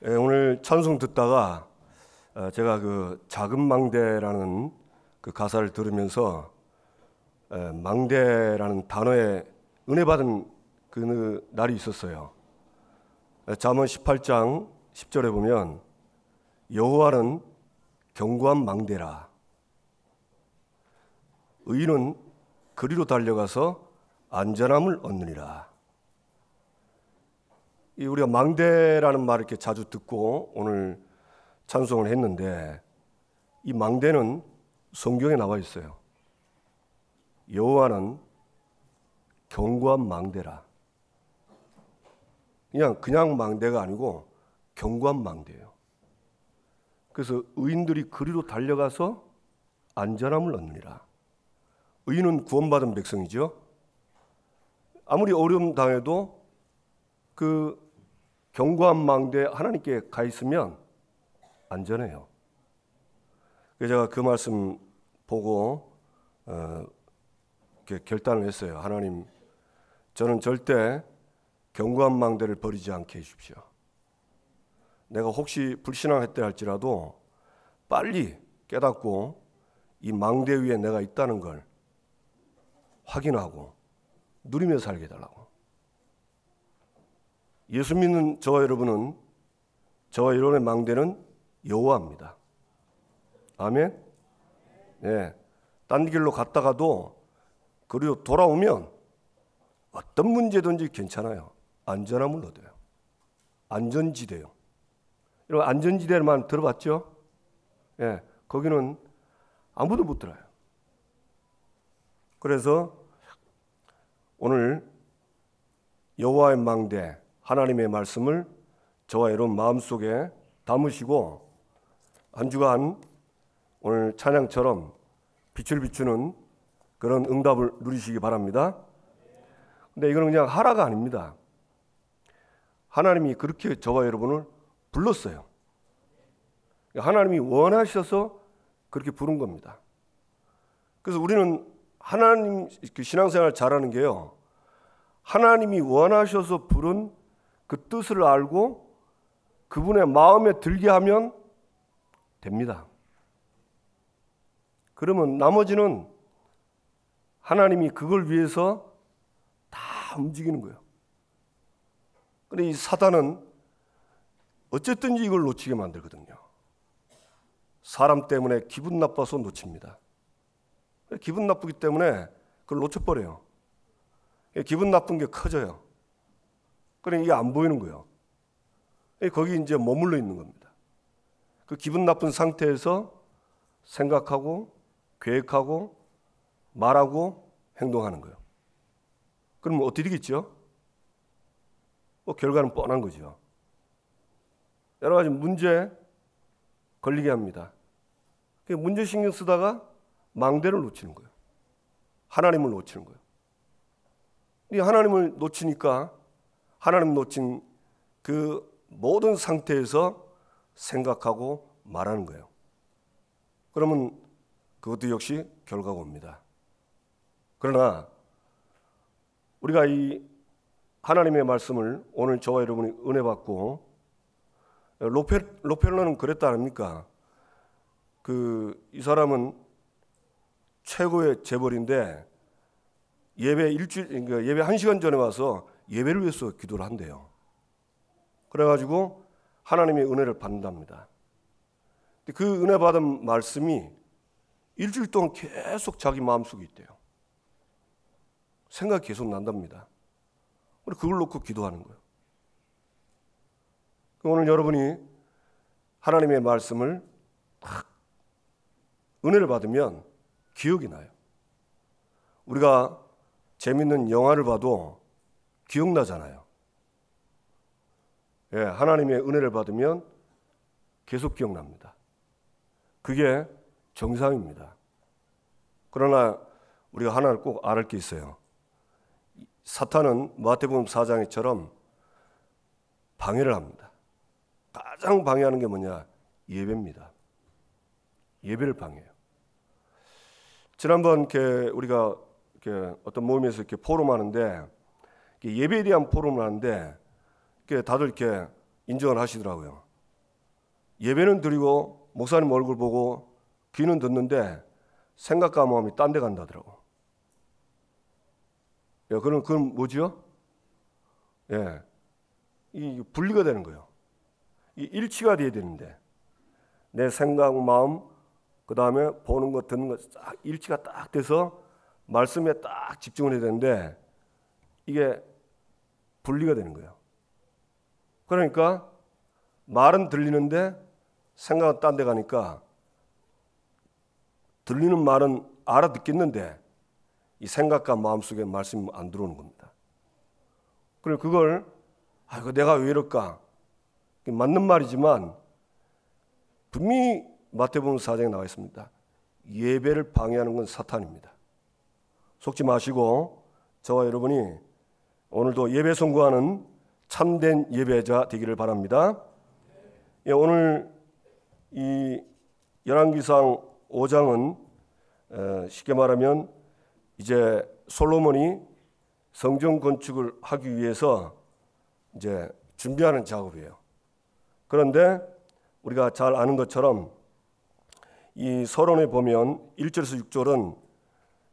오늘 찬송 듣다가 제가 그 작은 망대라는 그 가사를 들으면서 망대라는 단어에 은혜 받은 그 날이 있었어요. 잠언 18장 10절에 보면 여호와는 견고한 망대라. 의인은 그리로 달려가서 안전함을 얻느니라. 우리가 망대라는 말을 이렇게 자주 듣고 오늘 찬송을 했는데, 이 망대는 성경에 나와 있어요. 여호와는 견고한 망대라. 그냥 망대가 아니고 견고한 망대예요. 그래서 의인들이 그리로 달려가서 안전함을 얻느니라. 의인은 구원받은 백성이죠. 아무리 어려움 당해도 그 견고한 망대 하나님께 가 있으면 안전해요. 그래서 제가 그 말씀 보고 이렇게 결단을 했어요. 하나님, 저는 절대 견고한 망대를 버리지 않게 해주십시오. 내가 혹시 불신앙했다 할지라도 빨리 깨닫고 이 망대 위에 내가 있다는 걸 확인하고 누리며 살게 해달라고. 예수 믿는 저와 여러분은, 저와 여러분의 망대는 여호와입니다. 아멘? 네. 딴 길로 갔다가도 그리고 돌아오면 어떤 문제든지 괜찮아요. 안전함을 얻어요. 안전지대요. 여러분, 안전지대만 들어봤죠? 네. 거기는 아무도 못 들어요. 그래서 오늘 여호와의 망대, 하나님의 말씀을 저와 여러분 마음속에 담으시고 한 주간 오늘 찬양처럼 빛을 비추는 그런 응답을 누리시기 바랍니다. 근데 이거는 그냥 하라가 아닙니다. 하나님이 그렇게 저와 여러분을 불렀어요. 하나님이 원하셔서 그렇게 부른 겁니다. 그래서 우리는 하나님 신앙생활 잘하는 게요, 하나님이 원하셔서 부른 그 뜻을 알고 그분의 마음에 들게 하면 됩니다. 그러면 나머지는 하나님이 그걸 위해서 다 움직이는 거예요. 그런데 이 사단은 어쨌든지 이걸 놓치게 만들거든요. 사람 때문에 기분 나빠서 놓칩니다. 기분 나쁘기 때문에 그걸 놓쳐버려요. 기분 나쁜 게 커져요. 그러니까 이게 안 보이는 거예요. 거기 이제 머물러 있는 겁니다. 그 기분 나쁜 상태에서 생각하고 계획하고 말하고 행동하는 거예요. 그럼 어떻게 되겠죠? 결과는 뻔한 거죠. 여러 가지 문제 걸리게 합니다. 문제 신경 쓰다가 망대를 놓치는 거예요. 하나님을 놓치는 거예요. 이 하나님을 놓치니까 하나님 놓친 그 모든 상태에서 생각하고 말하는 거예요. 그러면 그것도 역시 결과가 옵니다. 그러나 우리가 이 하나님의 말씀을 오늘 저와 여러분이 은혜 받고, 로펠러는 그랬다 아닙니까? 이 사람은 최고의 재벌인데 예배 1시간 전에 와서 예배를 위해서 기도를 한대요. 그래가지고 하나님의 은혜를 받는답니다. 그 은혜 받은 말씀이 일주일 동안 계속 자기 마음속에 있대요. 생각이 계속 난답니다. 그걸 놓고 기도하는 거예요. 오늘 여러분이 하나님의 말씀을 딱 은혜를 받으면 기억이 나요. 우리가 재밌는 영화를 봐도 기억나잖아요. 예, 하나님의 은혜를 받으면 계속 기억납니다. 그게 정상입니다. 그러나 우리가 하나를 꼭 알을 게 있어요. 사탄은 마태복음 4장처럼 방해를 합니다. 가장 방해하는 게 뭐냐? 예배입니다. 예배를 방해해요. 지난번 우리가 어떤 모임에서 이렇게 포럼하는데, 예배에 대한 포럼을 하는데 다들 이렇게 인정을 하시더라고요. 예배는 드리고 목사님 얼굴 보고 귀는 듣는데 생각과 마음이 딴 데 간다더라고. 그건 뭐죠? 예, 이 분리가 되는 거예요. 이 일치가 돼야 되는데 내 생각, 마음, 그 다음에 보는 것, 듣는 것 딱 일치가 딱 돼서 말씀에 딱 집중을 해야 되는데 이게 분리가 되는 거예요. 그러니까 말은 들리는데 생각은 딴 데 가니까 들리는 말은 알아듣겠는데 이 생각과 마음속에 말씀이 안 들어오는 겁니다. 그리고 그걸 내가 왜 이럴까? 맞는 말이지만 분명히 마태복음 4장에 나와 있습니다. 예배를 방해하는 건 사탄입니다. 속지 마시고 저와 여러분이 오늘도 예배 선구하는 참된 예배자 되기를 바랍니다. 오늘 이 열왕기상 5장은 쉽게 말하면 이제 솔로몬이 성전 건축을 하기 위해서 이제 준비하는 작업이에요. 그런데 우리가 잘 아는 것처럼 이 서론에 보면 1절에서 6절은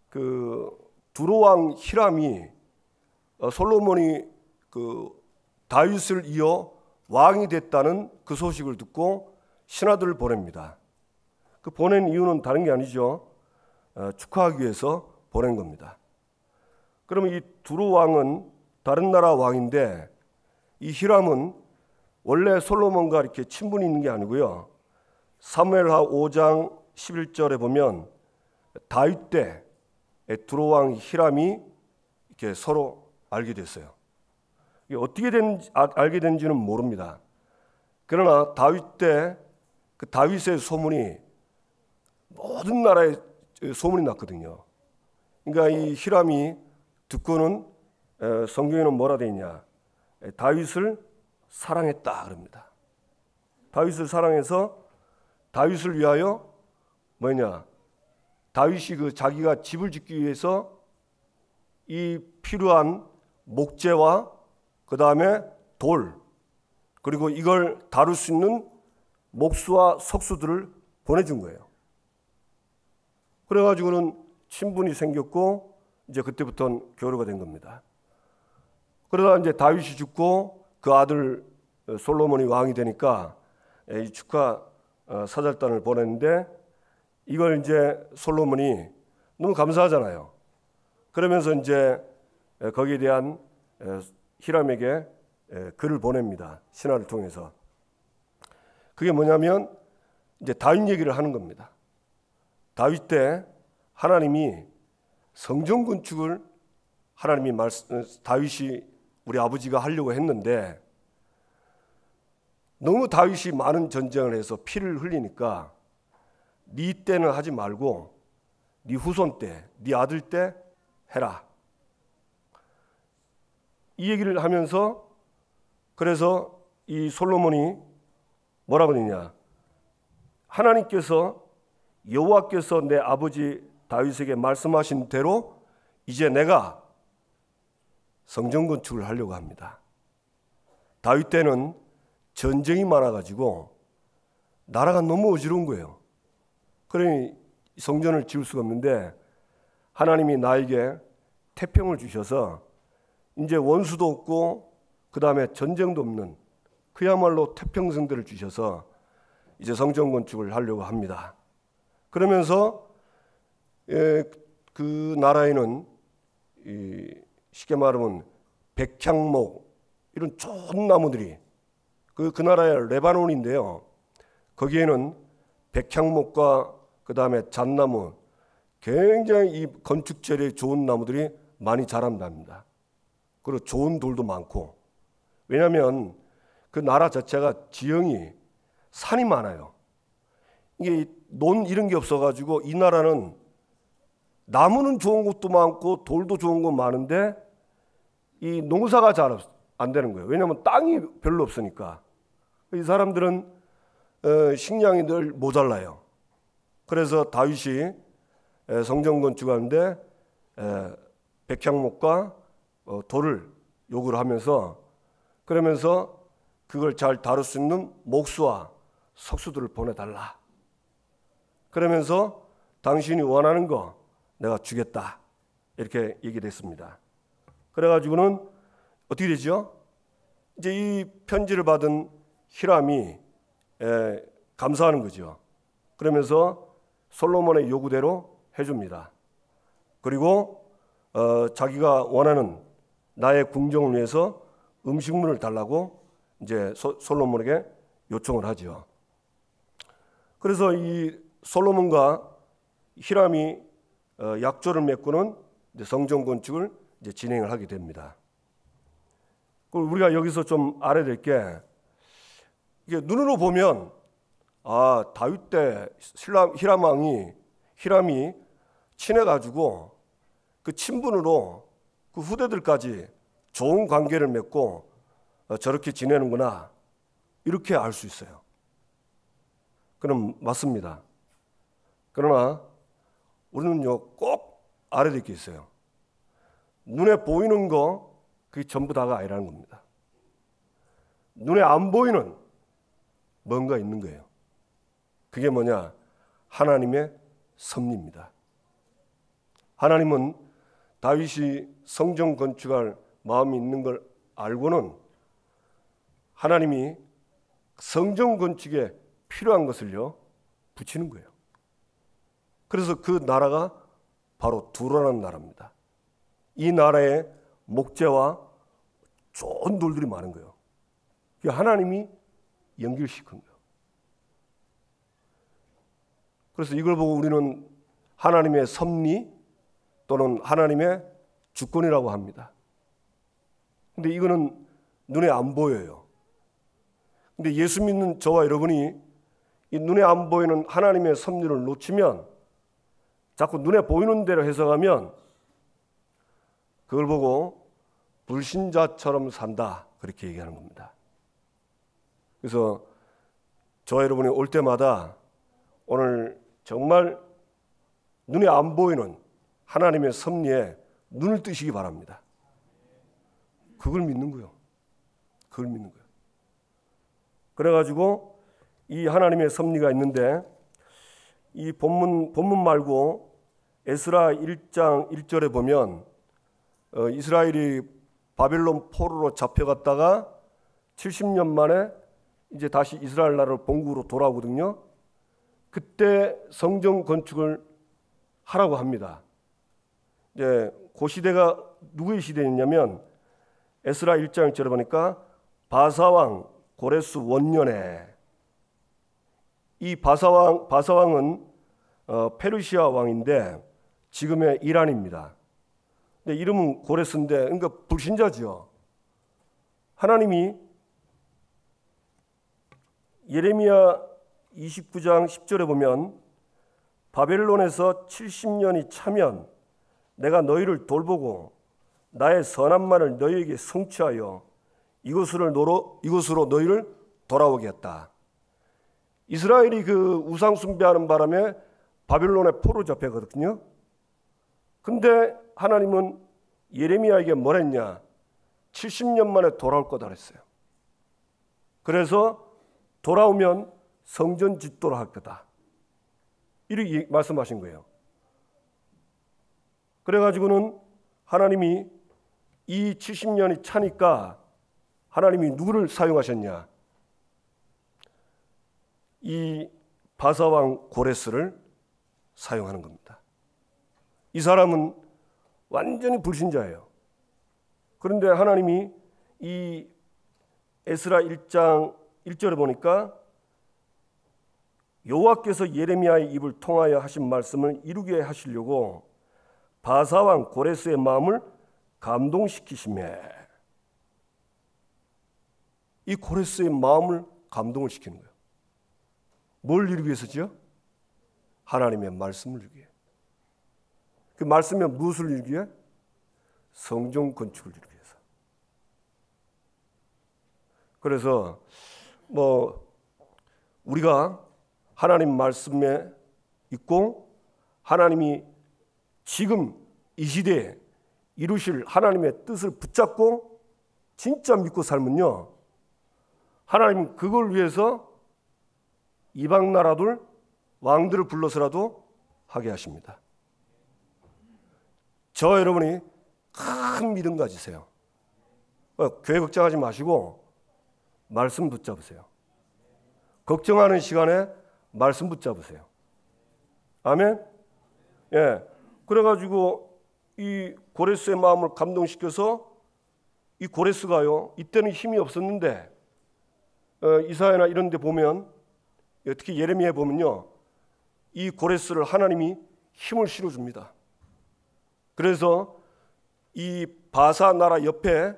그 두로왕 히람이 솔로몬이 그 다윗을 이어 왕이 됐다는 그 소식을 듣고 신하들을 보냅니다. 그 보낸 이유는 다른 게 아니죠. 축하하기 위해서 보낸 겁니다. 그러면 이 두로 왕은 다른 나라 왕인데 이 히람은 원래 솔로몬과 이렇게 친분이 있는 게 아니고요. 사무엘하 5장 11절에 보면 다윗 때 두로 왕 히람이 이렇게 서로 알게 됐어요. 이게 어떻게 알게 된지는 모릅니다. 그러나 다윗 때 그 다윗의 소문이 모든 나라에 소문이 났거든요. 그러니까 이 히람이 듣고는 성경에는 뭐라 되어 있냐? 다윗을 사랑했다 그럽니다. 다윗을 사랑해서 다윗을 위하여 뭐냐? 다윗이 그 자기가 집을 짓기 위해서 이 필요한 목재와 그 다음에 돌 그리고 이걸 다룰 수 있는 목수와 석수들을 보내준 거예요. 그래가지고는 친분이 생겼고 이제 그때부터는 교류가 된 겁니다. 그러다 이제 다윗이 죽고 그 아들 솔로몬이 왕이 되니까 이 축하 사절단을 보냈는데 이걸 이제 솔로몬이 너무 감사하잖아요. 그러면서 이제 거기에 대한 히람에게 글을 보냅니다. 신하를 통해서. 그게 뭐냐면 이제 다윗 얘기를 하는 겁니다. 다윗 때 하나님이 성전 건축을 다윗이 우리 아버지가 하려고 했는데 너무 다윗이 많은 전쟁을 해서 피를 흘리니까 네 때는 하지 말고 네 후손 때, 네 아들 때 해라. 이 얘기를 하면서 그래서 이 솔로몬이 뭐라고 했냐? 하나님께서 여호와께서 내 아버지 다윗에게 말씀하신 대로 이제 내가 성전 건축을 하려고 합니다. 다윗 때는 전쟁이 많아가지고 나라가 너무 어지러운 거예요. 그러니 성전을 지을 수가 없는데 하나님이 나에게 태평을 주셔서 이제 원수도 없고 그 다음에 전쟁도 없는 그야말로 태평성대를 주셔서 이제 성전 건축을 하려고 합니다. 그러면서 그 나라에는 쉽게 말하면 백향목 이런 좋은 나무들이 그 나라의 레바논인데요. 거기에는 백향목과 그 다음에 잣나무 굉장히 이 건축 재료에 좋은 나무들이 많이 자란답니다. 그리고 좋은 돌도 많고 왜냐하면 그 나라 자체가 지형이 산이 많아요. 이게 논 이런 게 없어가지고 이 나라는 나무는 좋은 것도 많고 돌도 좋은 거 많은데 이 농사가 잘 안 되는 거예요. 왜냐하면 땅이 별로 없으니까. 이 사람들은 식량이 늘 모자라요. 그래서 다윗이 성전 건축하는데 백향목과 돌을 요구를 하면서 그러면서 그걸 잘 다룰 수 있는 목수와 석수들을 보내달라. 그러면서 당신이 원하는 거 내가 주겠다. 이렇게 얘기를 했습니다. 그래가지고는 어떻게 되죠? 이제 이 편지를 받은 히람이 감사하는 거죠. 그러면서 솔로몬의 요구대로 해줍니다. 그리고 자기가 원하는 나의 궁정을 위해서 음식물을 달라고 이제 솔로몬에게 요청을 하죠. 그래서 이 솔로몬과 히람이 약조를 맺고는 이제 성전 건축을 이제 진행을 하게 됩니다. 그리고 우리가 여기서 좀 알아야 될 게, 이게 눈으로 보면 다윗 때 히람이 친해가지고 그 친분으로 그 후대들까지 좋은 관계를 맺고 저렇게 지내는구나, 이렇게 알 수 있어요. 그럼 맞습니다. 그러나 우리는요, 꼭 알아야 될 게 있어요. 눈에 보이는 거 그게 전부 다가 아니라는 겁니다. 눈에 안 보이는 뭔가 있는 거예요. 그게 뭐냐? 하나님의 섭리입니다. 하나님은 다윗이 성전 건축할 마음이 있는 걸 알고는 하나님이 성전 건축에 필요한 것을요 붙이는 거예요. 그래서 그 나라가 바로 두로라는 나라입니다. 이 나라에 목재와 좋은 돌들이 많은 거예요. 하나님이 연결시킨 거예요. 그래서 이걸 보고 우리는 하나님의 섭리 또는 하나님의 주권이라고 합니다. 근데 이거는 눈에 안 보여요. 근데 예수 믿는 저와 여러분이 이 눈에 안 보이는 하나님의 섭리를 놓치면, 자꾸 눈에 보이는 대로 해석하면 그걸 보고 불신자처럼 산다, 그렇게 얘기하는 겁니다. 그래서 저와 여러분이 올 때마다 오늘 정말 눈에 안 보이는 하나님의 섭리에 눈을 뜨시기 바랍니다. 그걸 믿는 거예요. 그걸 믿는 거예요. 그래가지고 이 하나님의 섭리가 있는데, 이 본문 말고 에스라 1장 1절에 보면 이스라엘이 바벨론 포로로 잡혀갔다가 70년 만에 이제 다시 이스라엘 나라를 본국으로 돌아오거든요. 그때 성전 건축을 하라고 합니다. 이제 그 시대가 누구의 시대였냐면 에스라 1장 1절에 보니까 바사왕 고레스 원년에, 이 바사왕은 페르시아 왕인데 지금의 이란입니다. 근데 이름은 고레스인데, 그러니까 불신자지요. 하나님이 예레미야 29장 10절에 보면 바벨론에서 70년이 차면 내가 너희를 돌보고 나의 선한 말을 너희에게 성취하여 이곳으로 너희를 돌아오게 했다. 이스라엘이 그 우상 숭배하는 바람에 바벨론에 포로 잡혀거든요. 근데 하나님은 예레미야에게 뭘 했냐? 70년 만에 돌아올 거다 그랬어요. 그래서 돌아오면 성전 짓도록 할 거다, 이렇게 말씀하신 거예요. 그래가지고는 하나님이 이 70년이 차니까 하나님이 누구를 사용하셨냐? 이 바사왕 고레스를 사용하는 겁니다. 이 사람은 완전히 불신자예요. 그런데 하나님이 이 에스라 1장 1절에 보니까 여호와께서 예레미야의 입을 통하여 하신 말씀을 이루게 하시려고 바사왕 고레스의 마음을 감동시키시매, 이 고레스의 마음을 감동을 시키는 거예요. 뭘 이루기 위해서죠? 하나님의 말씀을 이루기 위해. 그 말씀에 무엇을 이루기 위해? 성전 건축을 이루기 위해서. 그래서 우리가 하나님 말씀에 있고 하나님이 지금 이 시대에 이루실 하나님의 뜻을 붙잡고 진짜 믿고 살면요, 하나님은 그걸 위해서 이방 나라들 왕들을 불러서라도 하게 하십니다. 저와 여러분이 큰 믿음 가지세요. 교회 걱정하지 마시고 말씀 붙잡으세요. 걱정하는 시간에 말씀 붙잡으세요. 아멘? 예. 그래가지고 이 고레스의 마음을 감동시켜서 이 고레스가요, 이때는 힘이 없었는데 이사야나 이런 데 보면, 특히 예레미야에 보면요, 이 고레스를 하나님이 힘을 실어줍니다. 그래서 이 바사 나라 옆에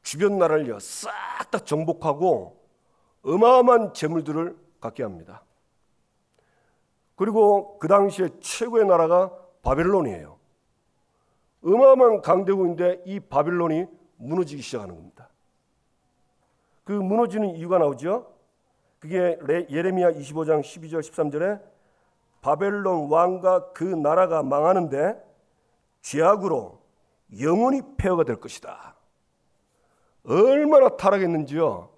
주변 나라를 싹 다 정복하고 어마어마한 재물들을 갖게 합니다. 그리고 그 당시에 최고의 나라가 바벨론이에요. 어마어마한 강대국인데 이 바벨론이 무너지기 시작하는 겁니다. 그 무너지는 이유가 나오죠. 그게 예레미야 25장 12절 13절에 바벨론 왕과 그 나라가 망하는데 죄악으로 영원히 폐허가 될 것이다. 얼마나 타락했는지요.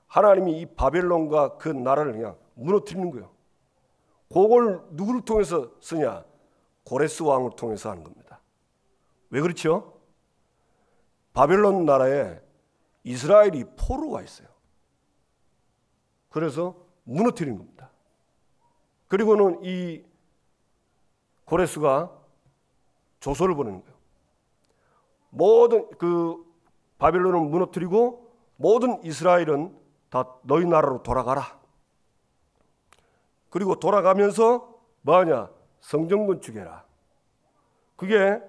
하나님이 이 바벨론과 그 나라를 그냥 무너뜨리는 거예요. 그걸 누구를 통해서 쓰냐? 고레스 왕을 통해서 하는 겁니다. 왜 그렇죠? 바벨론 나라에 이스라엘이 포로가 있어요. 그래서 무너뜨리는 겁니다. 그리고는 이 고레스가 조서를 보내는 거예요. 모든 그 바벨론을 무너뜨리고 모든 이스라엘은 다 너희 나라로 돌아가라. 그리고 돌아가면서 뭐하냐? 성전 건축해라. 그게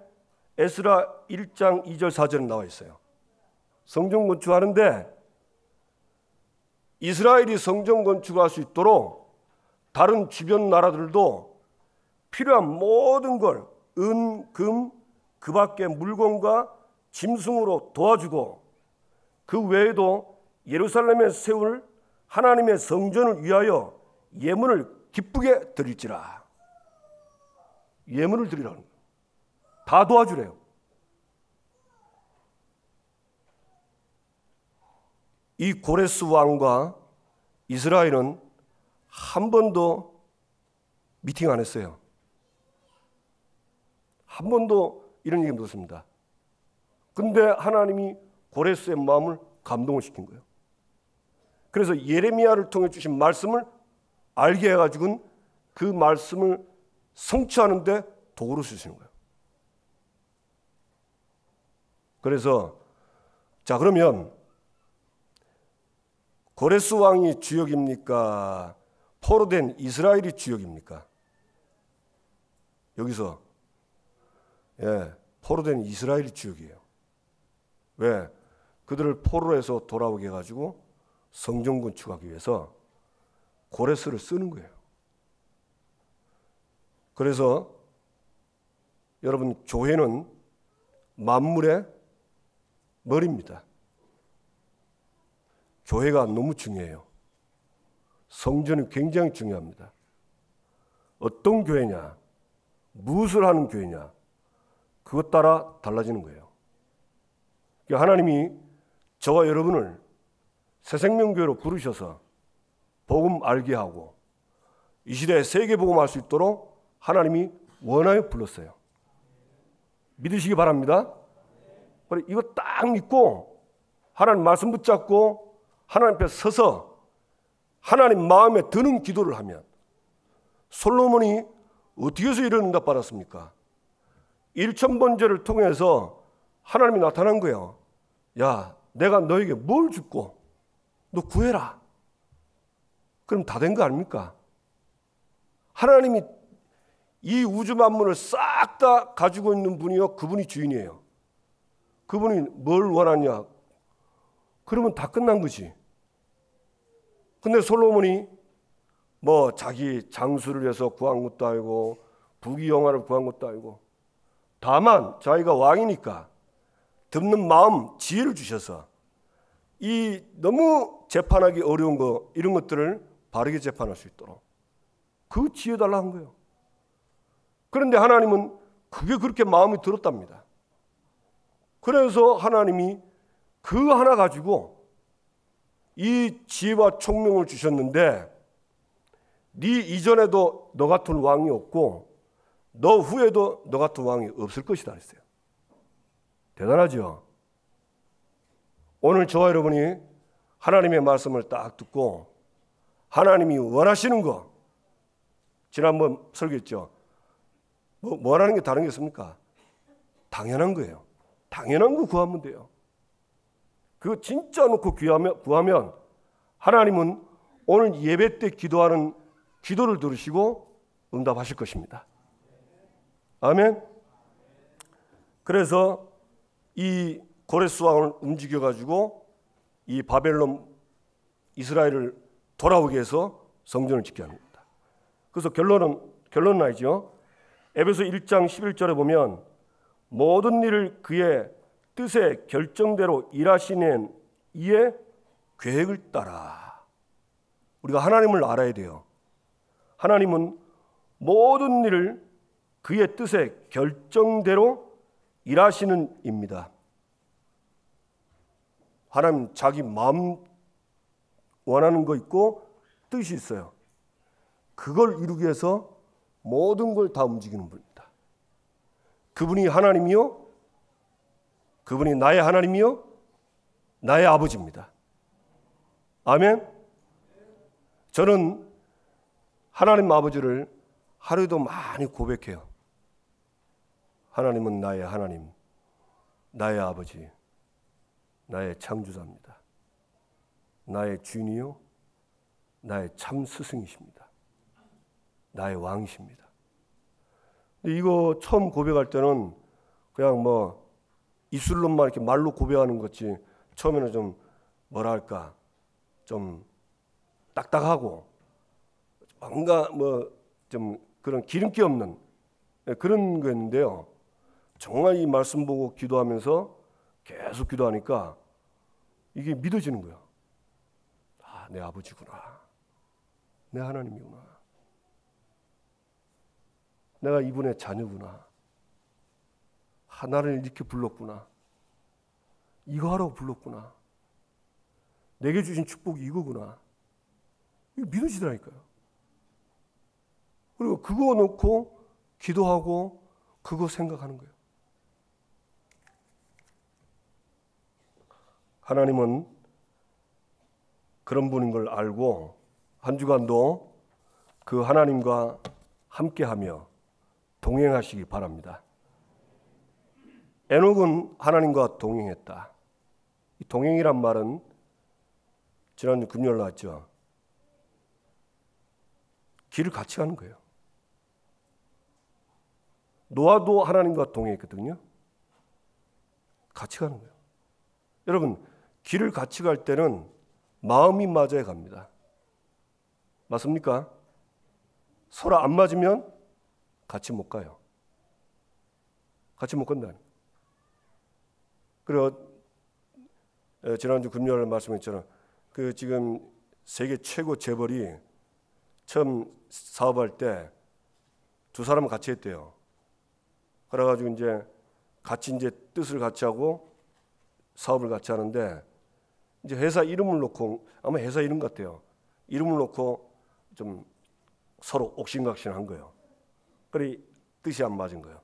에스라 1장 2절 4절에 나와 있어요. 성전 건축하는데 이스라엘이 성전 건축할 수 있도록 다른 주변 나라들도 필요한 모든 걸 은, 금, 그 밖의 물건과 짐승으로 도와주고 그 외에도 예루살렘에 세울 하나님의 성전을 위하여 예물을 기쁘게 드릴지라. 예물을 드리라는 거예요. 다 도와주래요. 이 고레스 왕과 이스라엘은 한 번도 미팅 안 했어요. 한 번도 이런 얘기 못했습니다. 근데 하나님이 고레스의 마음을 감동을 시킨 거예요. 그래서 예레미야를 통해 주신 말씀을 알게 해가지고는 그 말씀을 성취하는데 도구로 쓰시는 거예요. 그래서 자, 그러면 고레스 왕이 주역입니까? 포로된 이스라엘이 주역입니까? 여기서 포로된 이스라엘이 주역이에요. 왜? 그들을 포로에서 돌아오게 해가지고 성전 건축하기 위해서 고레스를 쓰는 거예요. 그래서 여러분, 교회는 만물의 머리입니다. 교회가 너무 중요해요. 성전은 굉장히 중요합니다. 어떤 교회냐, 무엇을 하는 교회냐, 그것 따라 달라지는 거예요. 하나님이 저와 여러분을 새생명교회로 부르셔서 복음 알게 하고 이 시대에 세계 복음할 수 있도록 하나님이 원하여 불렀어요. 믿으시기 바랍니다. 그래, 이거 딱 믿고 하나님 말씀 붙잡고 하나님 앞에 서서 하나님 마음에 드는 기도를 하면, 솔로몬이 어떻게 해서 이런 응답 받았습니까? 1000번제를 통해서 하나님이 나타난 거예요. 야, 내가 너에게 뭘 줬고 너 구해라. 그럼 다 된 거 아닙니까? 하나님이 이 우주 만물을 싹 다 가지고 있는 분이요, 그분이 주인이에요. 그분이 뭘 원하냐? 그러면 다 끝난 거지. 근데 솔로몬이 뭐 자기 장수를 해서 구한 것도 아니고 부귀영화를 구한 것도 아니고, 다만 자기가 왕이니까 듣는 마음, 지혜를 주셔서 이 너무 재판하기 어려운 거, 이런 것들을 바르게 재판할 수 있도록 그 지혜 달라 한 거예요. 그런데 하나님은 그게 그렇게 마음이 들었답니다. 그래서 하나님이 그 하나 가지고 이 지혜와 총명을 주셨는데, 네 이전에도 너 같은 왕이 없고 너 후에도 너 같은 왕이 없을 것이다 그랬어요. 대단하죠? 오늘 저와 여러분이 하나님의 말씀을 딱 듣고 하나님이 원하시는 거, 지난번 설교했죠. 뭐 하라는 게 다른 게 있습니까? 당연한 거예요. 당연한 거 구하면 돼요. 그거 진짜 놓고 구하면 하나님은 오늘 예배 때 기도하는 기도를 들으시고 응답하실 것입니다. 아멘. 그래서 이 고레스 왕을 움직여가지고 이 바벨론 이스라엘을 돌아오게 해서 성전을 짓게 하는 겁니다. 그래서 결론은 알죠. 에베소 1장 11절에 보면 모든 일을 그의 뜻의 결정대로 일하시는 이의 계획을 따라. 우리가 하나님을 알아야 돼요. 하나님은 모든 일을 그의 뜻의 결정대로 일하시는 입니다. 하나님 자기 마음 원하는 거 있고 뜻이 있어요. 그걸 이루기 위해서 모든 걸 다 움직이는 분입니다. 그분이 하나님이요, 그분이 나의 하나님이요, 나의 아버지입니다. 아멘. 저는 하나님 아버지를 하루에도 많이 고백해요. 하나님은 나의 하나님, 나의 아버지, 나의 창조자입니다. 나의 주인이요, 나의 참 스승이십니다. 나의 왕이십니다. 근데 이거 처음 고백할 때는 그냥 뭐 입술로만 이렇게 말로 고백하는 것이 처음에는 좀 뭐랄까 좀 딱딱하고 뭔가 뭐 좀 그런 기름기 없는 그런 거였는데요. 정말 이 말씀 보고 기도하면서 계속 기도하니까 이게 믿어지는 거예요. 아, 내 아버지구나. 내 하나님이구나. 내가 이분의 자녀구나. 나를 이렇게 불렀구나. 이거 하라고 불렀구나. 내게 주신 축복이 이거구나. 이거 믿어지더라니까요. 그리고 그거 놓고 기도하고 그거 생각하는 거예요. 하나님은 그런 분인 걸 알고 한 주간도 그 하나님과 함께하며 동행하시기 바랍니다. 에녹은 하나님과 동행했다. 이 동행이란 말은 지난주 금요일 나왔죠. 길을 같이 가는 거예요. 노아도 하나님과 동행했거든요. 같이 가는 거예요. 여러분, 길을 같이 갈 때는 마음이 맞아야 갑니다. 맞습니까? 서로 안 맞으면 같이 못 가요. 같이 못 간다. 그리고 지난주 금요일 말씀했잖아요. 그 지금 세계 최고 재벌이 처음 사업할 때 두 사람 같이 했대요. 그래가지고 이제 같이 이제 뜻을 같이 하고 사업을 같이 하는데 이제 회사 이름을 놓고 아마 회사 이름 같아요. 이름을 놓고 좀 서로 옥신각신한 거예요. 그래 뜻이 안 맞은 거예요.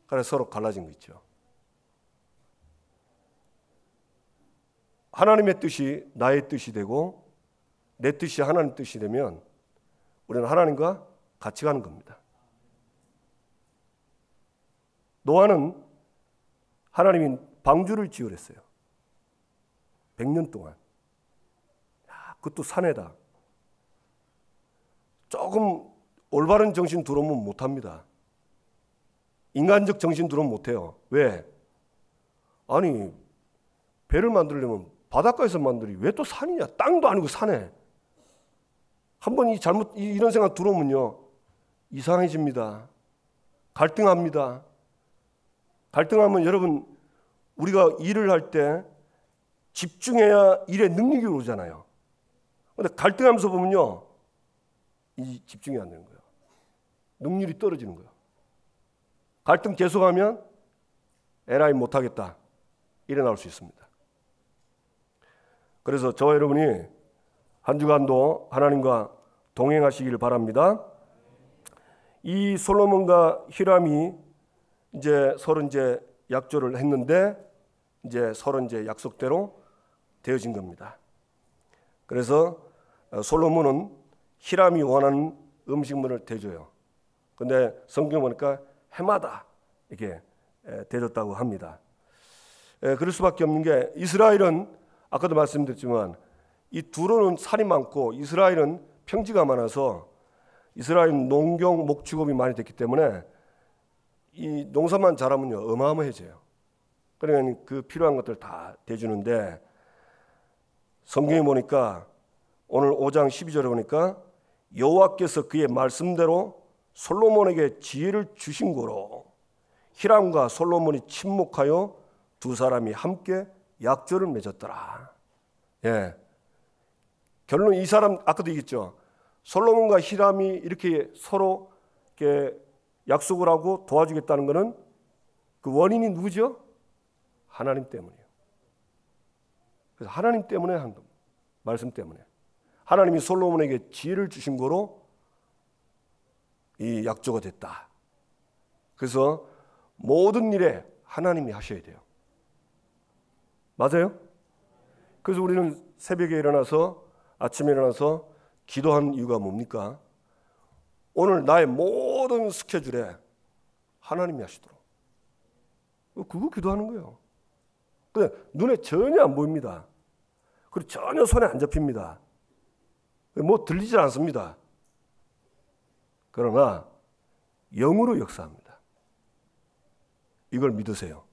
그래서 서로 갈라진 거 있죠. 하나님의 뜻이 나의 뜻이 되고 내 뜻이 하나님 뜻이 되면 우리는 하나님과 같이 가는 겁니다. 노아는 하나님이 방주를 지으랬어요. 100년 동안. 그것도 산에다. 조금 올바른 정신 들어오면 못합니다. 인간적 정신 들어오면 못해요. 왜? 아니 배를 만들려면 바닷가에서 만들이 왜 또 산이냐? 땅도 아니고 산에. 한번 이런 생각 들어오면요 이상해집니다. 갈등합니다. 갈등하면 여러분 우리가 일을 할 때 집중해야 일에 능력이 오잖아요. 그런데 갈등하면서 보면요 이 집중이 안 되는 거예요. 능률이 떨어지는 거예요. 갈등 계속하면 에라이 못하겠다 이래 나올 수 있습니다. 그래서 저와 여러분이 한 주간도 하나님과 동행하시길 바랍니다. 이 솔로몬과 히람이 서로 약조를 했는데 서로 약속대로 되어진 겁니다. 그래서 솔로몬은 히람이 원하는 음식물을 대줘요. 근데 성경 보니까 해마다 이렇게 대줬다고 합니다. 그럴 수밖에 없는 게 이스라엘은 아까도 말씀드렸지만 이 두로는 살이 많고 이스라엘은 평지가 많아서 이스라엘은 농경 목축업이 많이 됐기 때문에 이 농사만 잘하면요 어마어마해져요. 그러니까 그 필요한 것들 다 대주는데 성경에 보니까 오늘 5장 12절에 보니까 여호와께서 그의 말씀대로 솔로몬에게 지혜를 주신 거로 히람과 솔로몬이 친목하여 두 사람이 함께 약조를 맺었더라. 예. 결론 이 사람 아까도 얘기했죠. 솔로몬과 히람이 이렇게 서로 이렇게 약속을 하고 도와주겠다는 것은 그 원인이 누구죠? 하나님 때문이에요. 그래서 하나님 때문에 한 겁니다. 말씀 때문에. 하나님이 솔로몬에게 지혜를 주신 거로 이 약조가 됐다. 그래서 모든 일에 하나님이 하셔야 돼요. 맞아요? 그래서 우리는 새벽에 일어나서 아침에 일어나서 기도하는 이유가 뭡니까? 오늘 나의 모든 스케줄에 하나님이 하시도록. 그거 기도하는 거예요. 근데 눈에 전혀 안 보입니다. 그리고 전혀 손에 안 잡힙니다. 뭐 들리지 않습니다. 그러나 영으로 역사합니다. 이걸 믿으세요.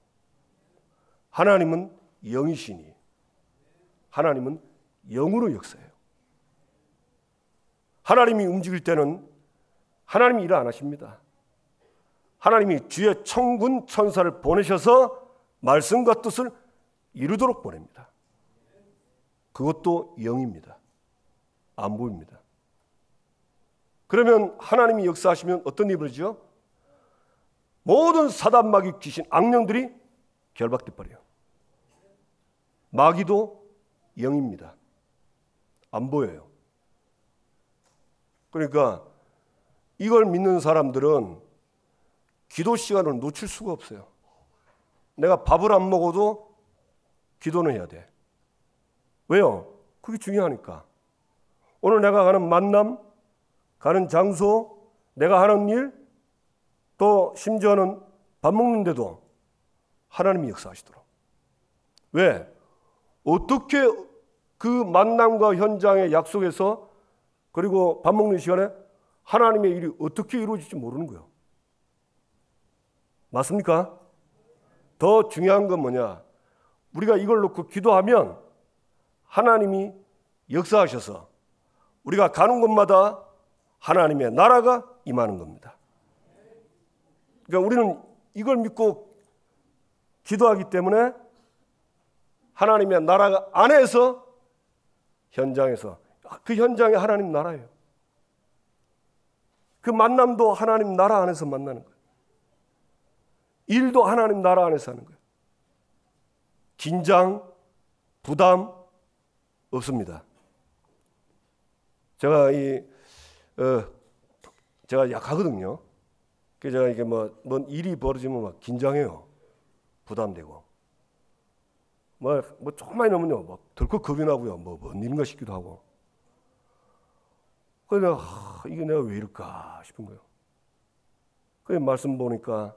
하나님은 영이시니 하나님은 영으로 역사해요. 하나님이 움직일 때는 하나님이 일을 안 하십니다. 하나님이 주의 천군 천사를 보내셔서 말씀과 뜻을 이루도록 보냅니다. 그것도 영입니다. 안 보입니다. 그러면 하나님이 역사하시면 어떤 일이 벌어지죠? 모든 사단 마귀 귀신 악령들이 결박돼 버려요. 마귀도 영입니다. 안 보여요. 그러니까 이걸 믿는 사람들은 기도 시간을 놓칠 수가 없어요. 내가 밥을 안 먹어도 기도는 해야 돼. 왜요? 그게 중요하니까. 오늘 내가 가는 만남, 가는 장소, 내가 하는 일, 또 심지어는 밥 먹는데도 하나님이 역사하시도록. 왜? 어떻게 그 만남과 현장의 약속에서 그리고 밥 먹는 시간에 하나님의 일이 어떻게 이루어질지 모르는 거예요. 맞습니까? 더 중요한 건 뭐냐? 우리가 이걸 놓고 기도하면 하나님이 역사하셔서 우리가 가는 곳마다 하나님의 나라가 임하는 겁니다. 그러니까 우리는 이걸 믿고 기도하기 때문에 하나님의 나라가 안에서 현장에서 그 현장이 하나님 나라예요. 그 만남도 하나님 나라 안에서 만나는 거예요. 일도 하나님 나라 안에서 하는 거예요. 긴장, 부담 없습니다. 제가 제가 약하거든요. 그래서 제가 이게 뭔 일이 벌어지면 막 긴장해요. 부담되고. 뭐 조금만 넘으면요, 막 덜컥 겁이 나고요. 뭔 일인가 싶기도 하고. 그래서 이게 내가 왜 이럴까 싶은 거예요. 그래서 말씀 보니까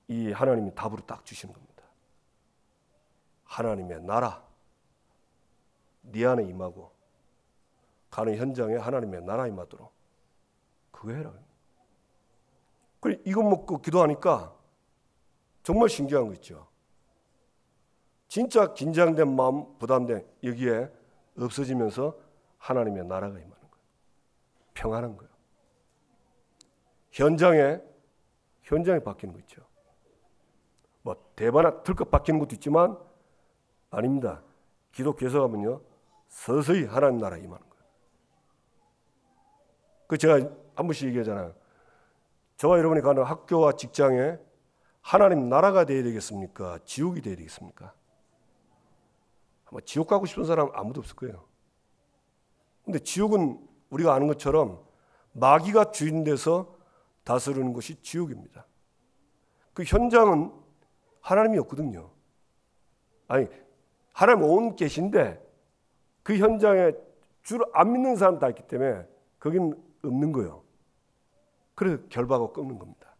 이 하나님이 답으로 딱 주시는 겁니다. 하나님의 나라, 네 안에 임하고 가는 현장에 하나님의 나라 임하도록 그거 해라. 그래 이거 먹고 기도하니까 정말 신기한 거 있죠. 진짜 긴장된 마음, 부담된 여기에 없어지면서 하나님의 나라가 임하는 거예요. 평안한 거예요. 현장에 바뀌는 거 있죠. 뭐 대바나 털컥 바뀌는 것도 있지만 아닙니다. 기도 계속하면요 서서히 하나님 나라 임하는 거예요. 그 제가 한 번씩 얘기하잖아요. 저와 여러분이 가는 학교와 직장에 하나님 나라가 되어야 되겠습니까? 지옥이 되어야 되겠습니까? 아마 지옥 가고 싶은 사람 아무도 없을 거예요. 근데 지옥은 우리가 아는 것처럼 마귀가 주인 돼서 다스리는 것이 지옥입니다. 그 현장은 하나님이 없거든요. 아니, 하나님 온 계신데 그 현장에 주를 안 믿는 사람 다 있기 때문에 거긴 없는 거예요. 그래서 결박하고 끊는 겁니다.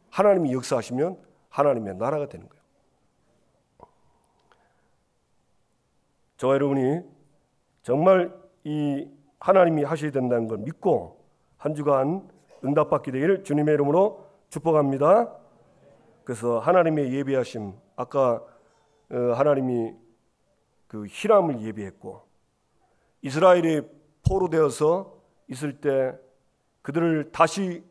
하나님이 역사하시면 하나님의 나라가 되는 거예요. 저와 여러분이 정말 이 하나님이 하셔야 된다는 걸 믿고 한 주간 응답받게 되기를 주님의 이름으로 축복합니다. 그래서 하나님의 예비하심, 아까 하나님이 그 히람을 예비했고 이스라엘이 포로되어서 있을 때 그들을 다시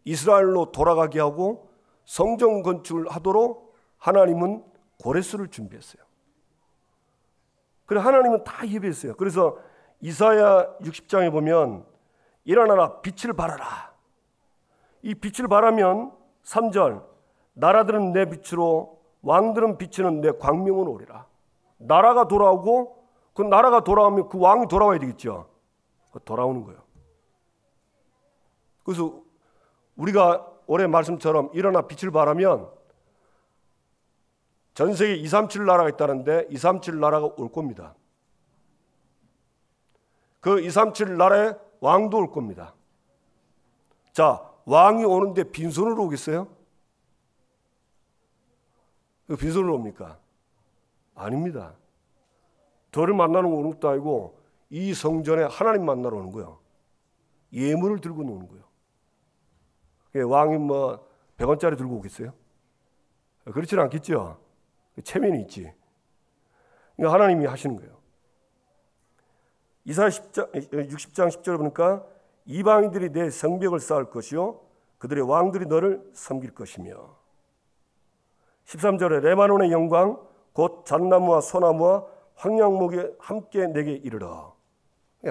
이스라엘로 돌아가게 하고 성전 건축을 하도록 하나님은 고레스를 준비했어요. 그래서 하나님은 다 예비했어요. 그래서 이사야 60장에 보면 일어나라 빛을 발하라. 이 빛을 발하면 3절 나라들은 내 빛으로 왕들은 비치는 내 광명으로 오리라. 나라가 돌아오고 그 나라가 돌아오면 그 왕이 돌아와야 되겠죠. 돌아오는 거예요. 그래서 우리가 올해 말씀처럼 일어나 빛을 발하면 전 세계 237 나라가 있다는데 237 나라가 올 겁니다. 그 237 나라에 왕도 올 겁니다. 자, 왕이 오는데 빈손으로 오겠어요? 빈손으로 옵니까? 아닙니다. 저를 만나러 오는 것도 아니고 이 성전에 하나님 만나러 오는 거예요. 예물을 들고 오는 거예요. 왕이 뭐 100원짜리 들고 오겠어요? 그렇지는 않겠죠. 체면이 있지. 그러니까 하나님이 하시는 거예요. 이사야 60장 10절에 보니까 이방인들이 내 성벽을 쌓을 것이요 그들의 왕들이 너를 섬길 것이며 13절에 레바논의 영광 곧 잣나무와 소나무와 황량목이 함께 내게 이르러.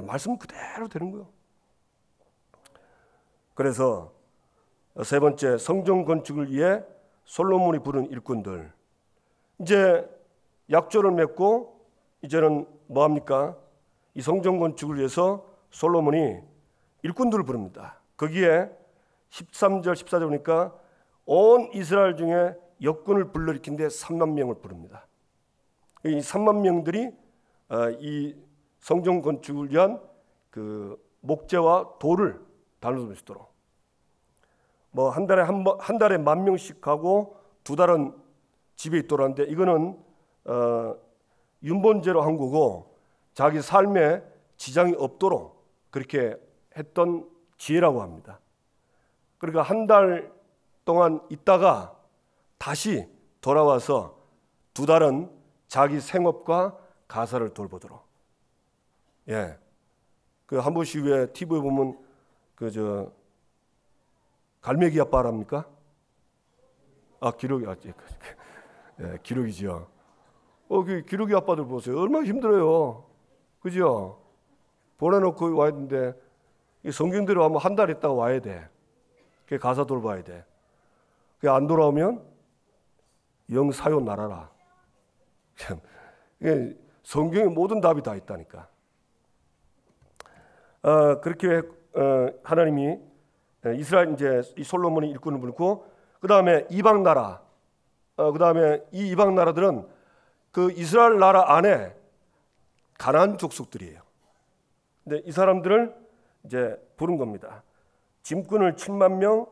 말씀 그대로 되는 거예요. 그래서 세 번째 성전 건축을 위해 솔로몬이 부른 일꾼들. 이제 약조를 맺고 이제는 뭐합니까? 이 성전 건축을 위해서 솔로몬이 일꾼들을 부릅니다. 거기에 13절 14절 보니까 온 이스라엘 중에 역군을 불러일으킨데 3만 명을 부릅니다. 이 3만 명들이 이 성전 건축을 위한 그 목재와 돌을 다룰 수 있도록 뭐 한 달에 10,000명씩 하고 2달은 집에 있도록 하는데 이거는 윤본제로 한 거고 자기 삶에 지장이 없도록 그렇게 했던 지혜라고 합니다. 그러니까 한 달 동안 있다가 다시 돌아와서 2달은 자기 생업과 가사를 돌보도록. 예. 그 한 번씩 왜 TV에 보면 갈매기 아빠랍니까? 기록이 예, 기록이지요. 그 기록이 아빠들 보세요. 얼마나 힘들어요. 그죠? 보내놓고 와야 되는데 성경대로 하면 한 달 있다가 와야 돼. 그 가사 돌봐야 돼. 그 안 돌아오면 영 사요 날아라. 성경에 모든 답이 다 있다니까. 그렇게 하나님이 이스라엘 이제 이 솔로몬이 일꾼을 부르고 그 다음에 이방 나라, 그 다음에 이 이방 나라들은 그 이스라엘 나라 안에 가나안 족속들이에요. 근데 이 사람들을 이제 부른 겁니다. 짐꾼을 7만 명,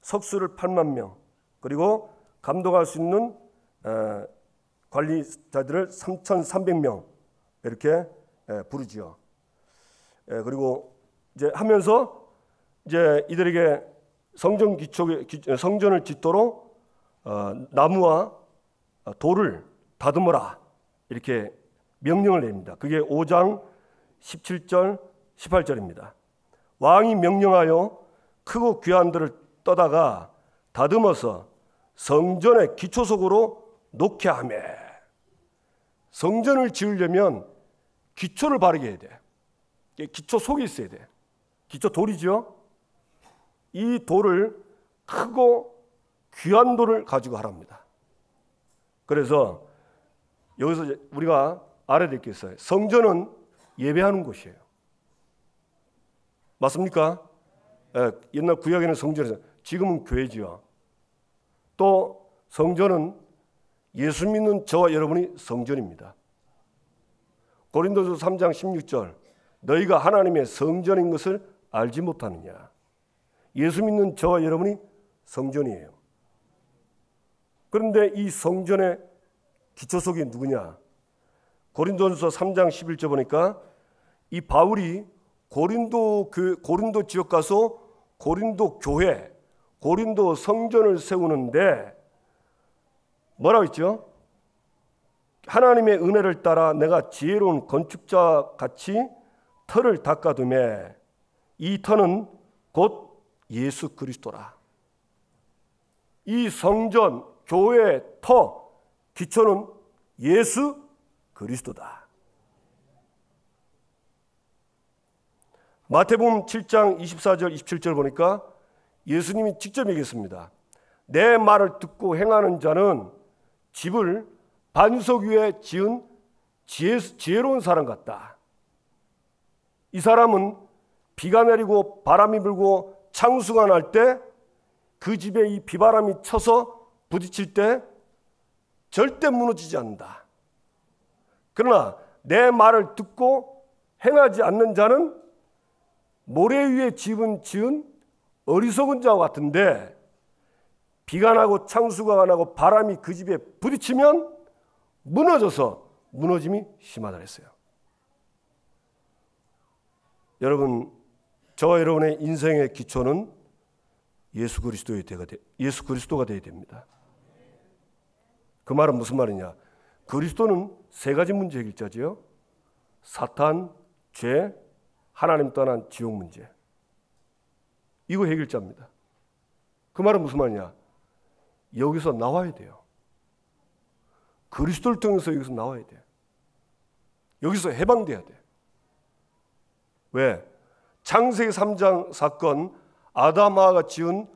석수를 8만 명, 그리고 감독할 수 있는 관리자들을 3,300명 이렇게 부르지요. 그리고 이제 하면서 이제 이들에게 성전을 짓도록 나무와 돌을 다듬어라 이렇게 명령을 냅니다. 그게 5장 17절 18절입니다. 왕이 명령하여 크고 귀한 들을 떠다가 다듬어서 성전의 기초석으로 놓게 하며. 성전을 지으려면 기초를 바르게 해야 돼. 기초 속이 있어야 돼. 기초 돌이죠. 이 돌을 크고 귀한 돌을 가지고 하랍니다. 그래서 여기서 우리가 알아야 될 게 있어요. 성전은 예배하는 곳이에요. 맞습니까? 예, 옛날 구약에는 성전에서, 지금은 교회지요. 또 성전은 예수 믿는 저와 여러분이 성전입니다. 고린도서 3장 16절, 너희가 하나님의 성전인 것을 알지 못하느냐. 예수 믿는 저와 여러분이 성전이에요. 그런데 이 성전의 기초석이 누구냐? 고린도전서 3장 11절 보니까 이 바울이 고린도 지역 가서 고린도 교회, 고린도 성전을 세우는데 뭐라고 했죠? 하나님의 은혜를 따라 내가 지혜로운 건축자 같이 터를 닦아두매 이 터는 곧 예수 그리스도라. 이 성전, 교회의 터, 기초는 예수 그리스도다. 마태복음 7장 24절 27절 보니까 예수님이 직접 얘기했습니다. 내 말을 듣고 행하는 자는 집을 반석 위에 지은 지혜로운 사람 같다. 이 사람은 비가 내리고 바람이 불고 창수가 날 때 그 집에 이 비바람이 쳐서 부딪힐 때 절대 무너지지 않는다. 그러나 내 말을 듣고 행하지 않는 자는 모래 위에 지은 어리석은 자와 같은데 비가 나고 창수가 나고 바람이 그 집에 부딪히면 무너져서 무너짐이 심하다 그랬어요. 여러분, 저와 여러분의 인생의 기초는 예수 그리스도가 되어야 됩니다. 그 말은 무슨 말이냐? 그리스도는 세 가지 문제 해결자지요. 사탄, 죄, 하나님 떠난 지옥 문제. 이거 해결자입니다. 그 말은 무슨 말이냐? 여기서 나와야 돼요. 그리스도를 통해서 여기서 나와야 돼. 여기서 해방돼야 돼. 왜? 창세기 3장 사건, 아담 하와가 지은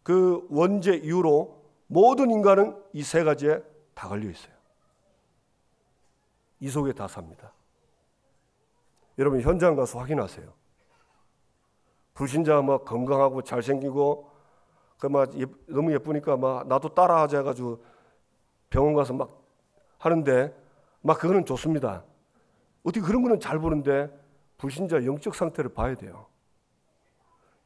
그 원죄 이후로 모든 인간은 이 세 가지에 다 걸려 있어요. 이 속에 다 삽니다. 여러분 현장 가서 확인하세요. 불신자가 막 건강하고 잘생기고 너무 예쁘니까 나도 따라하자 해가지고 병원 가서 막 하는데 그거는 좋습니다. 어떻게 그런 거는 잘 보는데 불신자 영적 상태를 봐야 돼요.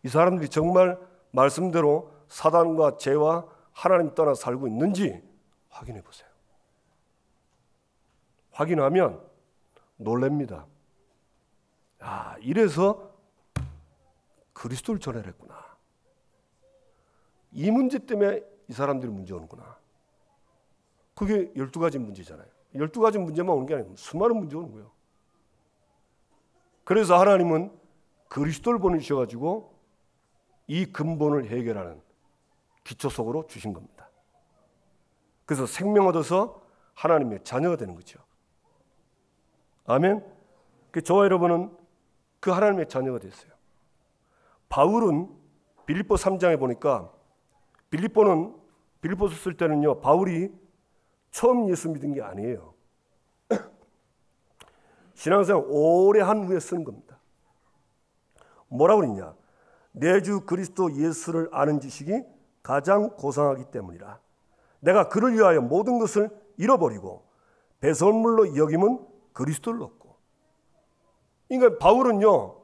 이 사람들이 정말 말씀대로 사단과 죄와 하나님 떠나 살고 있는지 확인해 보세요. 확인하면 놀랍니다. 이래서 그리스도를 전해냈구나. 이 문제 때문에 이 사람들이 문제 오는구나. 그게 12가지 문제잖아요. 12가지 문제만 오는 게 아니고 수많은 문제 오는 거예요. 그래서 하나님은 그리스도를 보내주셔가지고 이 근본을 해결하는 기초석으로 주신 겁니다. 그래서 생명 얻어서 하나님의 자녀가 되는 거죠. 아멘. 저와 여러분은 그 하나님의 자녀가 됐어요. 바울은 빌립보 3장에 보니까 빌립보서 쓸 때는요, 바울이 처음 예수 믿은 게 아니에요. 신앙생활 오래 한 후에 쓴 겁니다. 뭐라고 그랬냐? 내 주 그리스도 예수를 아는 지식이 가장 고상하기 때문이라. 내가 그를 위하여 모든 것을 잃어버리고 배설물로 여김은 그리스도를 얻고. 그러니까 바울은요,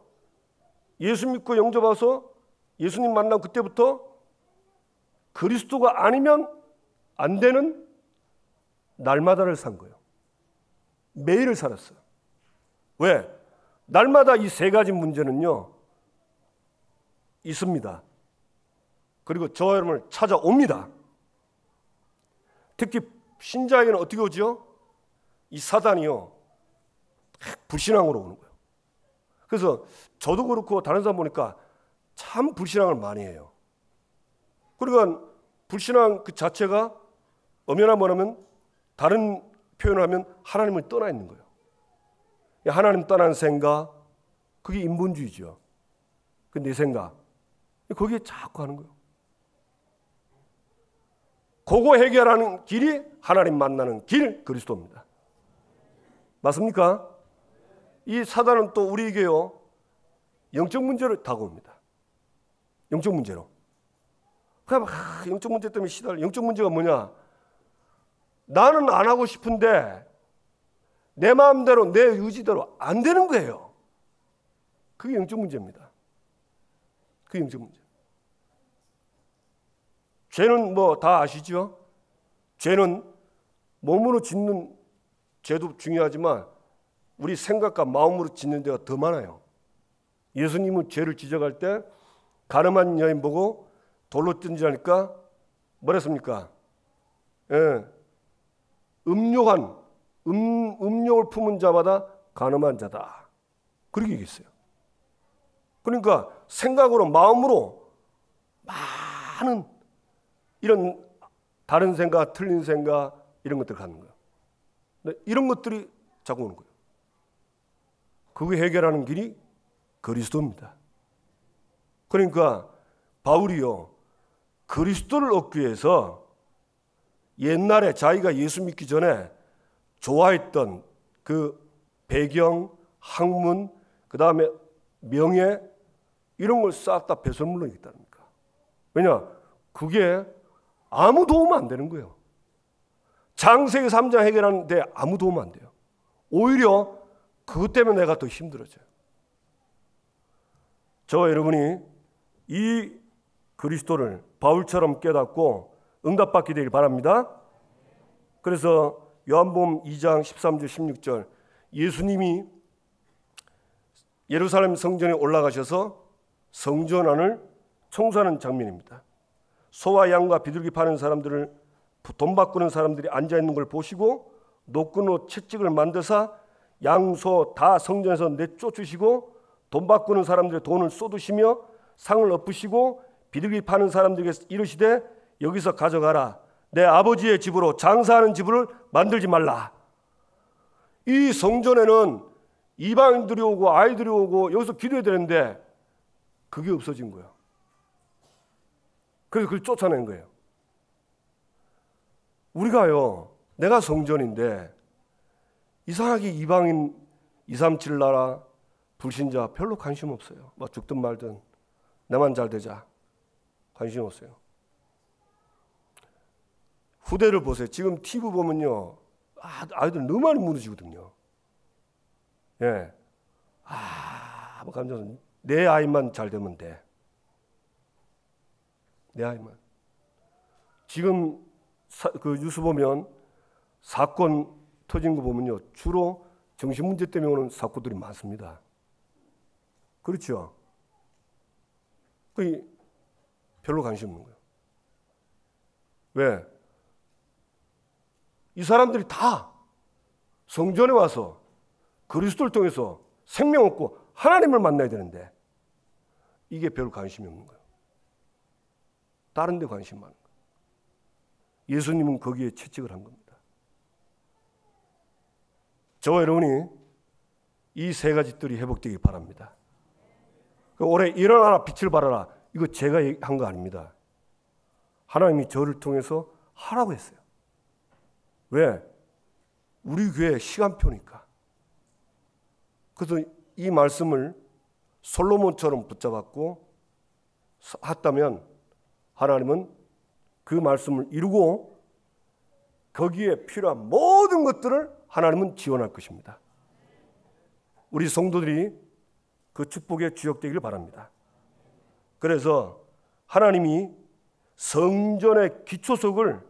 예수 믿고 영접와서 예수님 만난 그때부터 그리스도가 아니면 안 되는 날마다를 산 거예요. 매일을 살았어요. 왜? 날마다 이 세 가지 문제는요 있습니다. 그리고 저와 여러분을 찾아옵니다. 특히 신자에게는 어떻게 오죠? 이 사단이요 불신앙으로 오는 거예요. 그래서 저도 그렇고 다른 사람 보니까 참 불신앙을 많이 해요. 그러니까 불신앙 그 자체가 엄연한 뭐냐면 다른 표현을 하면 하나님을 떠나 있는 거예요. 하나님 떠난 생각, 그게 인본주의죠. 그 내 생각, 거기에 자꾸 하는 거예요. 그거 해결하는 길이 하나님 만나는 길, 그리스도입니다. 맞습니까? 이 사단은 또 우리에게요, 영적 문제로 다가옵니다. 영적 문제로. 그럼 영적 문제 때문에 시달려. 영적 문제가 뭐냐? 나는 안 하고 싶은데 내 마음대로 내 의지대로 안 되는 거예요. 그게 영적 문제입니다. 그게 영적 문제. 죄는 뭐 다 아시죠? 죄는 몸으로 짓는 죄도 중요하지만 우리 생각과 마음으로 짓는 데가 더 많아요. 예수님은 죄를 지적할 때 가늠한 여인 보고 돌로 던지라니까 뭐랬습니까? 예. 음욕을 품은 자마다 가늠한 자다. 그렇게 얘기했어요. 그러니까 생각으로 마음으로 많은 이런 다른 생각, 틀린 생각 이런 것들 갖는 거예요. 이런 것들이 자꾸 오는 거예요. 그거 해결하는 길이 그리스도입니다. 그러니까 바울이요, 그리스도를 얻기 위해서 옛날에 자기가 예수 믿기 전에 좋아했던 그 배경, 학문, 그 다음에 명예 이런 걸 싹 다 배설물로 했다니까. 왜냐? 그게 아무 도움 안 되는 거예요. 창세기 3장 해결하는데 아무 도움 안 돼요. 오히려 그것 때문에 내가 더 힘들어져요. 저와 여러분이 이 그리스도를 바울처럼 깨닫고 응답받게 되길 바랍니다. 그래서 요한복음 2장 13절 16절 예수님이 예루살렘 성전에 올라가셔서 성전 안을 청소하는 장면입니다. 소와 양과 비둘기 파는 사람들을 돈 바꾸는 사람들이 앉아있는 걸 보시고 노끈으로 채찍을 만드사 양, 소 다 성전에서 내쫓으시고 돈 바꾸는 사람들의 돈을 쏟으시며 상을 엎으시고 비둘기 파는 사람들에게 이르시되 여기서 가져가라. 내 아버지의 집으로 장사하는 집을 만들지 말라. 이 성전에는 이방인들이 오고 아이들이 오고 여기서 기도해야 되는데 그게 없어진 거예요. 그래서 그걸 쫓아낸 거예요. 우리가요, 내가 성전인데 이상하게 이방인 237 나라 불신자 별로 관심 없어요. 뭐 죽든 말든 내만 잘 되자 관심 없어요. 후대를 보세요. 지금 TV 보면요, 아이들 너무 많이 무너지거든요. 예, 뭐 감정 내 아이만 잘 되면 돼. 내 아이만. 지금 그 뉴스 보면 사건 터진 거 보면요, 주로 정신 문제 때문에 오는 사건들이 많습니다. 그렇죠? 그 별로 관심 없는 거예요. 왜? 이 사람들이 다 성전에 와서 그리스도를 통해서 생명 얻고 하나님을 만나야 되는데 이게 별 관심이 없는 거예요. 다른 데 관심 많은 거예요. 예수님은 거기에 채찍을 한 겁니다. 저와 여러분이 이 세 가지 뜰이 회복되기 바랍니다. 올해 일어나라 빛을 발하라, 이거 제가 한 거 아닙니다. 하나님이 저를 통해서 하라고 했어요. 왜? 우리 교회 시간표니까. 그래서 이 말씀을 솔로몬처럼 붙잡았고 했다면 하나님은 그 말씀을 이루고 거기에 필요한 모든 것들을 하나님은 지원할 것입니다. 우리 성도들이 그 축복의 주역되기를 바랍니다. 그래서 하나님이 성전의 기초석을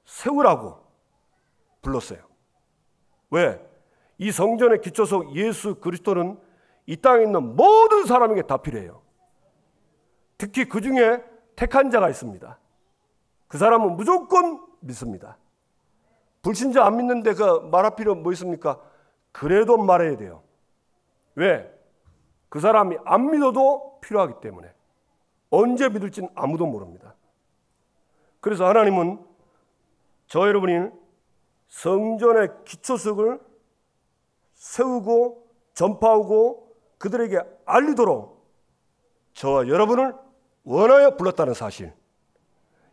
세우라고 불렀어요. 왜? 이 성전의 기초석 예수 그리스도는 이 땅에 있는 모든 사람에게 다 필요해요. 특히 그 중에 택한 자가 있습니다. 그 사람은 무조건 믿습니다. 불신자 안 믿는데 그 말할 필요 뭐 있습니까? 그래도 말해야 돼요. 왜? 그 사람이 안 믿어도 필요하기 때문에. 언제 믿을지는 아무도 모릅니다. 그래서 하나님은 저 여러분이 성전의 기초석을 세우고 전파하고 그들에게 알리도록 저와 여러분을 원하여 불렀다는 사실,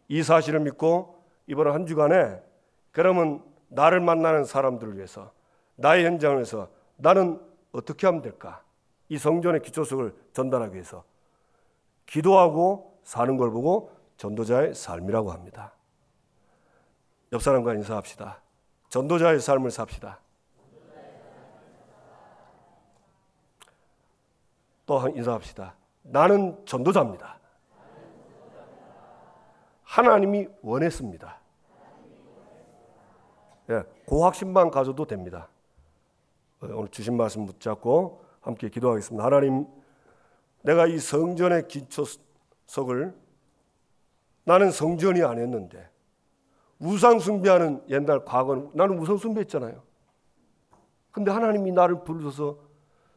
이 사실을 믿고 이번 한 주간에 그러면 나를 만나는 사람들을 위해서 나의 현장에서 나는 어떻게 하면 될까? 이 성전의 기초석을 전달하기 위해서 기도하고 사는 걸 보고 전도자의 삶이라고 합니다. 옆 사람과 인사합시다. 전도자의 삶을 삽시다. 또 인사합시다. 나는 전도자입니다. 하나님이 원했습니다. 예, 그 확신만 가져도 됩니다. 오늘 주신 말씀 붙잡고 함께 기도하겠습니다. 하나님, 내가 이 성전의 기초석을 나는 성전이 아니었는데 우상 숭배하는 옛날 과거는 나는 우상 숭배했잖아요. 근데 하나님이 나를 부르셔서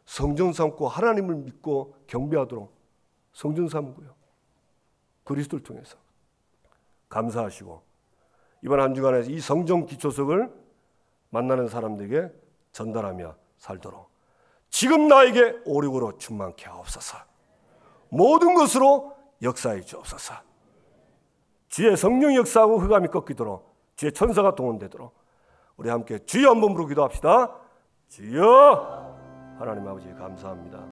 성전 삼고 하나님을 믿고 경배하도록 성전 삼고요. 그리스도를 통해서 감사하시고 이번 한 주간에 이 성전 기초석을 만나는 사람들에게 전달하며 살도록 지금 나에게 오륙으로 충만케 하옵소서. 모든 것으로 역사해 주옵소서. 주의 성령 역사하고 흑암이 꺾이도록 주의 천사가 동원되도록 우리 함께 주여 한 번 부르고 기도합시다. 주여. 하나님 아버지 감사합니다.